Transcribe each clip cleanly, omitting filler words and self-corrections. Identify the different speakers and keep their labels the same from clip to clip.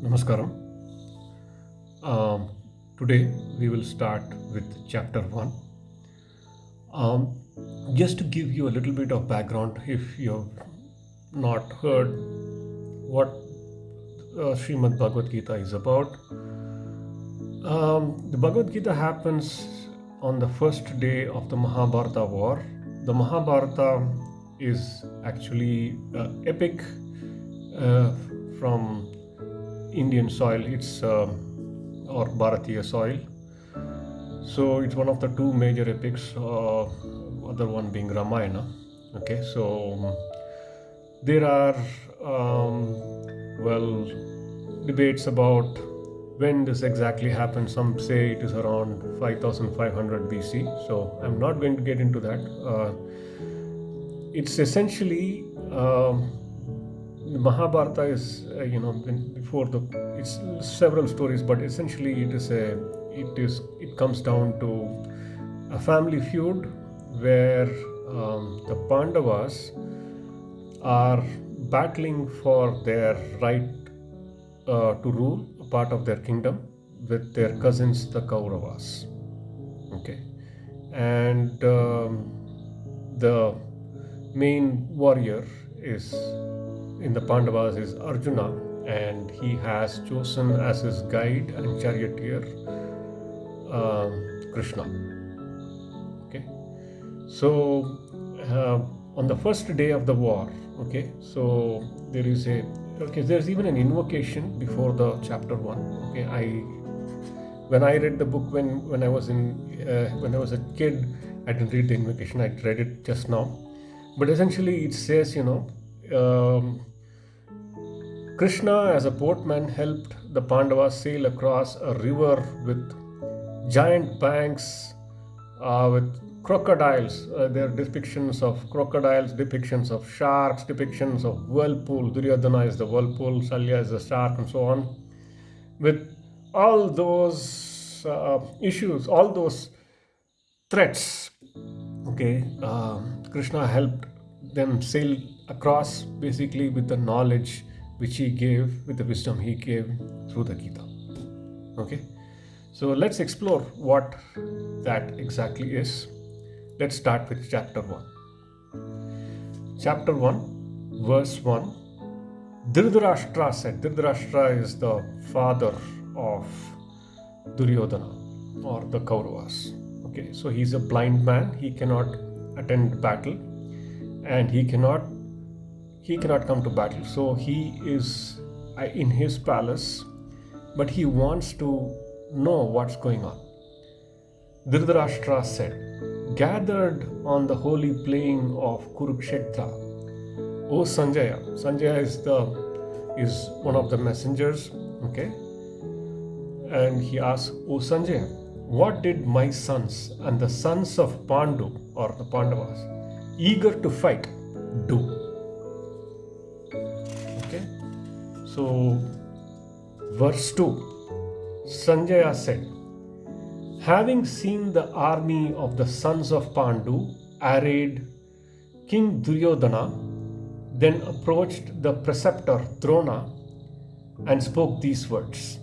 Speaker 1: Namaskaram. Um, Today we will start with chapter 1. Um, just to give you a little bit of background, if you've not heard what Srimad Bhagavad Gita is about, the Bhagavad Gita happens on the first day of the Mahabharata war. The Mahabharata is actually epic uh, from Indian soil. It's or Bharatiya soil. So it's one of the two major epics, other one being Ramayana. Okay, so there are well debates about when this exactly happened. Some say it is around 5500 BC. So I'm not going to get into that. It's essentially the Mahabharata is before the it's several stories, but essentially it comes down to a family feud where the Pandavas are battling for their right to rule a part of their kingdom with their cousins, the Kauravas. Okay, and the main warrior is in the Pandavas is Arjuna, and he has chosen as his guide and charioteer Krishna. Okay, so on the first day of the war, okay, so there's even an invocation before the chapter 1. Okay, when I read the book when I was a kid, I didn't read the invocation. I read it just now, but essentially it says, Krishna as a boatman helped the Pandavas sail across a river with giant banks, with crocodiles. There are depictions of crocodiles, depictions of sharks, depictions of whirlpool. Duryodhana is the whirlpool, Salya is the shark, and so on. With all those issues, all those threats, okay, Krishna helped them sail across basically with the knowledge which he gave, with the wisdom he gave through the Gita. Okay, so let's explore what that exactly is. Let's start with chapter 1. Chapter 1, verse 1. Dhritarashtra said, Dhritarashtra is the father of Duryodhana or the Kauravas. Okay, so he's a blind man. He cannot attend battle, and he cannot come to battle. So he is in his palace, but he wants to know what's going on. Dhritarashtra said, gathered on the holy plain of Kurukshetra, O Sanjaya. Sanjaya is one of the messengers. Okay, and he asks, O Sanjaya, what did my sons and the sons of Pandu or the Pandavas, eager to fight, do? Okay, so verse 2, Sanjaya said, having seen the army of the sons of Pandu arrayed, King Duryodhana then approached the preceptor Drona and spoke these words.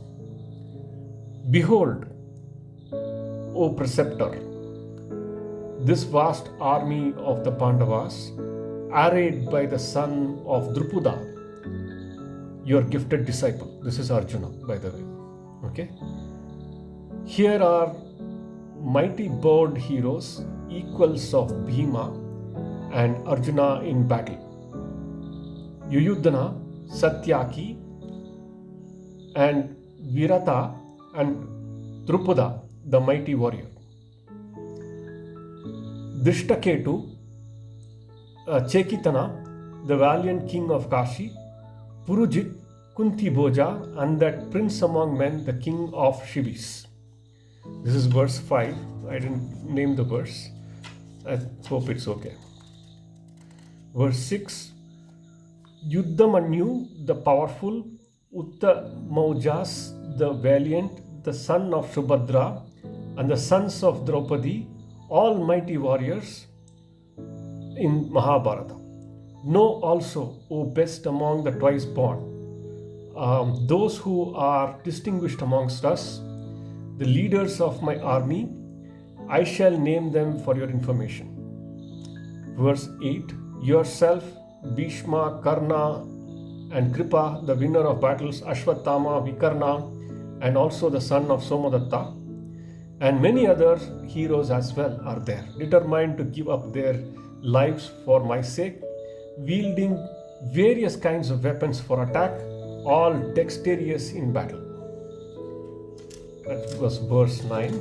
Speaker 1: Behold, O preceptor, this vast army of the Pandavas, arrayed by the son of Drupada, your gifted disciple. This is Arjuna, by the way. Okay. Here are mighty bowed heroes, equals of Bhima and Arjuna in battle. Yuyudhana, Satyaki, and Virata and Drupada, the mighty warrior. Drishtaketu, Chekitana, the valiant king of Kashi, Purujit, Kunti Bhoja, and that prince among men, the king of Shibis. This is verse 5. I didn't name the verse. I hope it's okay. Verse 6. Yuddhamanyu, the powerful, Uttamaujas, the valiant, the son of Subhadra, and the sons of Draupadi, all mighty warriors in Mahabharata. Know also, O best among the twice born, those who are distinguished amongst us, the leaders of my army, I shall name them for your information. Verse 8, yourself, Bhishma, Karna, and Kripa, the winner of battles, Ashwatthama, Vikarna, and also the son of Somadatta, and many other heroes as well are there, determined to give up their lives for my sake, wielding various kinds of weapons for attack, all dexterous in battle. That was verse 9.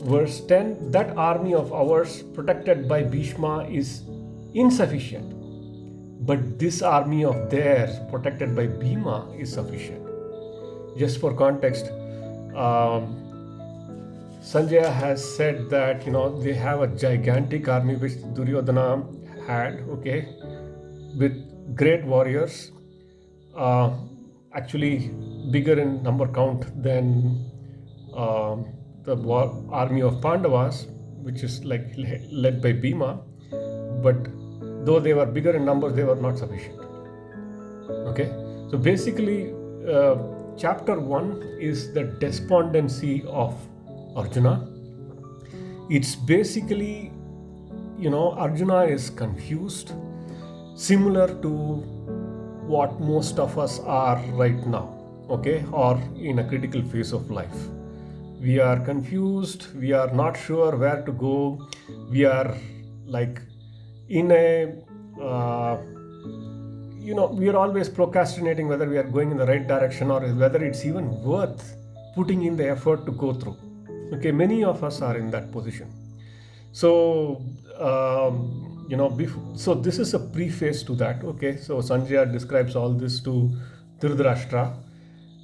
Speaker 1: Verse 10, that army of ours protected by Bhishma is insufficient, but this army of theirs protected by Bhima is sufficient. Just for context, Sanjaya has said that they have a gigantic army which Duryodhana had, okay, with great warriors, actually bigger in number count than the army of Pandavas, which is like led by Bhima, but though they were bigger in numbers, they were not sufficient. Okay, so basically, chapter 1 is the despondency of Arjuna. It's basically, Arjuna is confused, similar to what most of us are right now, okay, or in a critical phase of life. We are confused, we are not sure where to go, we are like in a we are always procrastinating whether we are going in the right direction or whether it's even worth putting in the effort to go through. Okay, many of us are in that position. So so this is a preface to that. Okay, so Sanjaya describes all this to Dhritarashtra.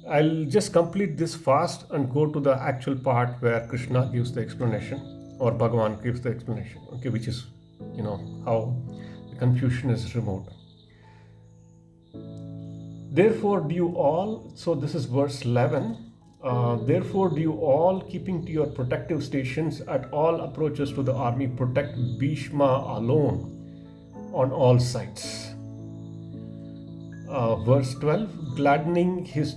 Speaker 1: I'll just complete this fast and go to the actual part where Krishna gives the explanation, or Bhagavan gives the explanation, okay, which is how the confusion is removed. Therefore do you all, so this is verse 11, therefore do you all, keeping to your protective stations at all approaches to the army, protect Bhishma alone on all sides. Verse 12, gladdening his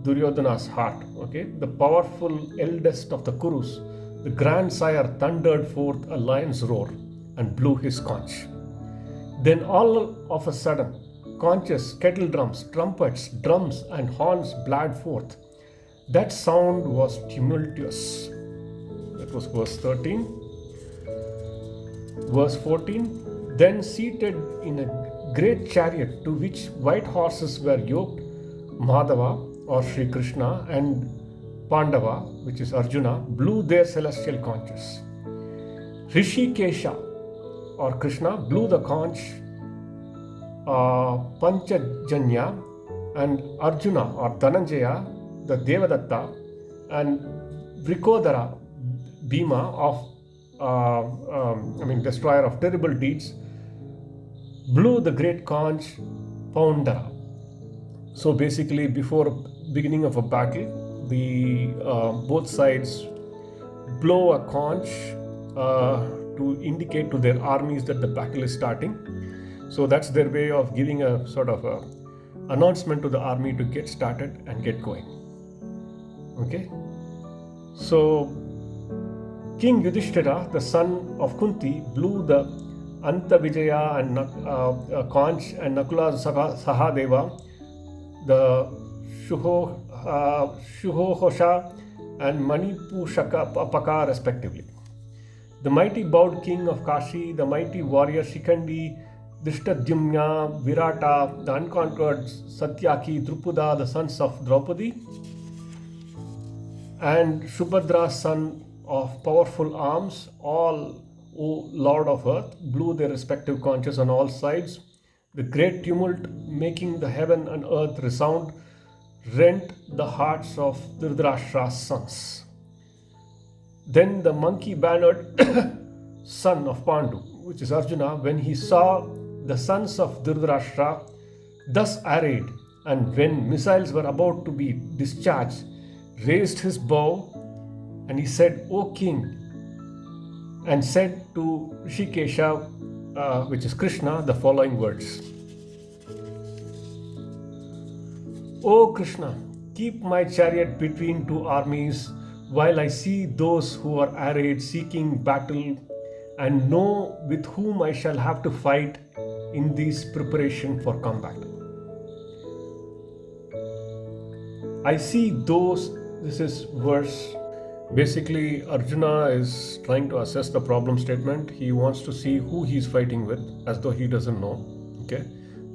Speaker 1: Duryodhana's heart, okay, the powerful eldest of the Kurus, the grandsire thundered forth a lion's roar and blew his conch. Then all of a sudden, conches, kettle drums, trumpets, drums, and horns blared forth. That sound was tumultuous. That was verse 13. Verse 14, then seated in a great chariot to which white horses were yoked, Madhava or Sri Krishna and Pandava, which is Arjuna, blew their celestial conches. Rishikesha or Krishna blew the conch Panchajanya, and Arjuna or Dhananjaya, the Devadatta, and Vrikodara, Bhima of destroyer of terrible deeds, blew the great conch Paundara. So basically, before beginning of a battle, the both sides blow a conch to indicate to their armies that the battle is starting. So that's their way of giving a sort of a announcement to the army to get started and get going. Okay, so King Yudhishthira, the son of Kunti, blew the Anta Vijaya and conch, and Nakula Sahadeva, the Shuhohosha and Manipushaka respectively. The mighty bowed king of Kashi, the mighty warrior Shikandi, Drishtadhyumna, Virata, the unconquered Satyaki, Drupada, the sons of Draupadi, and Shubhadra, son of powerful arms, all, O Lord of earth, blew their respective conches on all sides. The great tumult, making the heaven and earth resound, rent the hearts of Dhritarashtra's sons. Then the monkey-bannered son of Pandu, which is Arjuna, when he saw the sons of Dhritarashtra thus arrayed, and when missiles were about to be discharged, raised his bow, and he said, O king, and said to Rishikesha, which is Krishna, the following words. O Krishna, keep my chariot between two armies while I see those who are arrayed seeking battle and know with whom I shall have to fight in this preparation for combat. I see those, this is verse. Basically, Arjuna is trying to assess the problem statement. He wants to see who he's fighting with, as though he doesn't know. Okay,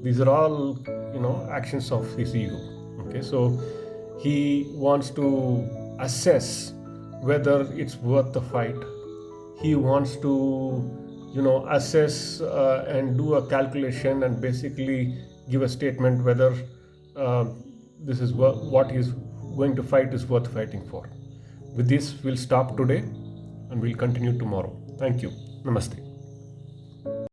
Speaker 1: these are all actions of his ego. Okay, so he wants to assess whether it's worth the fight. He wants to assess and do a calculation and basically give a statement whether this is what he's going to fight is worth fighting for. With this, we'll stop today and we'll continue tomorrow. Thank you. Namaste.